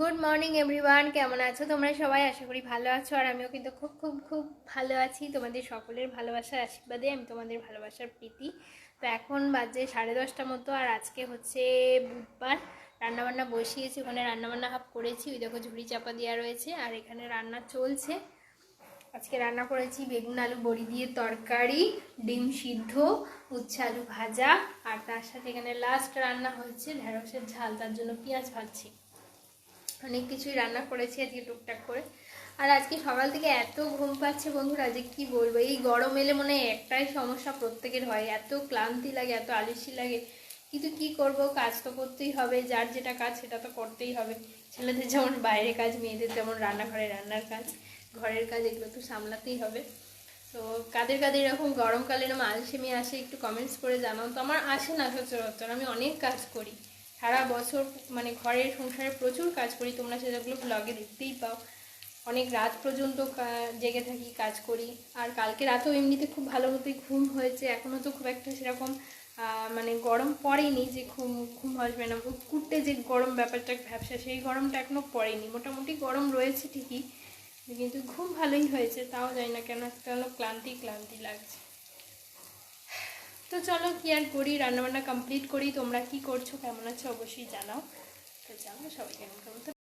Good morning everyone, কেমন আছো তোমরা সবাই? আশা করি ভালো আছো। আর আমিও কিন্তু খুব খুব খুব ভালো আছি। তোমাদের সকলের ভালোবাসার আশীর্বাদে আমি তোমাদের ভালোবাসার প্রীতি। তো এখন বাজে 10:30 মতো, আর আজকে হচ্ছে বুধবার। রান্নাবান্না বসিয়েছি, ওখানে রান্নাবান্না হাফ করেছি, ওই দেখো ঝুড়ি চাপা দেওয়া রয়েছে, আর এখানে রান্না চলছে। আজকে রান্না করেছি বেগুন আলু বড়ি দিয়ে তরকারি, ডিম সিদ্ধ, উচ্ছে আলু ভাজা, আর তার সাথে এখানে লাস্ট রান্না হচ্ছে ঢেঁড়সের ঝাল, তার জন্য পেঁয়াজ ভাজছি। অনেক কিছুই রান্না করেছি আজকে টুকটাক করে। আর আজকে সকাল থেকে এত ঘুম পাচ্ছে বন্ধুরা, যে কি বলবো। এই গরম এলে মনে হয় একটাই সমস্যা প্রত্যেকের হয়, এত ক্লান্তি লাগে, এত আলসি লাগে। কিন্তু কি করব, কাজ তো করতেই হবে, যার যেটা কাজ সেটা তো করতেই হবে। ছেলেদের যেমন বাইরে কাজ, মেয়েদের তেমন রান্নাঘরে রান্নার কাজ, ঘরের কাজ, এগুলো তো সামলাতেই হবে। তো কাদের কাদের এরকম গরমকালে এরকম আলসেমি আসে একটু কমেন্টস করে জানাও তো। আমার আসে না সচরাচর, আমি অনেক কাজ করি সারা বছর, মানে ঘরের সংসারে প্রচুর কাজ করি, তোমরা সেগুলো ব্লগে দেখতেই পাও। অনেক রাত পর্যন্ত জেগে থাকি, কাজ করি। আর কালকে রাতেও এমনিতে খুব ভালো মতোই ঘুম হয়েছে। এখনও তো খুব একটা সেরকম মানে গরম পড়েনি যে ঘুম ঘুম আসবে না, উঠতে যে গরম ব্যাপারটা ভ্যাবসা, সেই গরমটা এখনও পড়েনি। মোটামুটি গরম রয়েছে ঠিকই, কিন্তু ঘুম ভালোই হয়েছে। তাও জানি না কেন একটা ক্লান্তি ক্লান্তি লাগছে। তো চলো কি আর করি, রান্নাবান্না কমপ্লিট করি। তোমরা কি করছো, কেমন আছো অবশ্যই জানাও। তো জানো সবাই কেমন কেমন।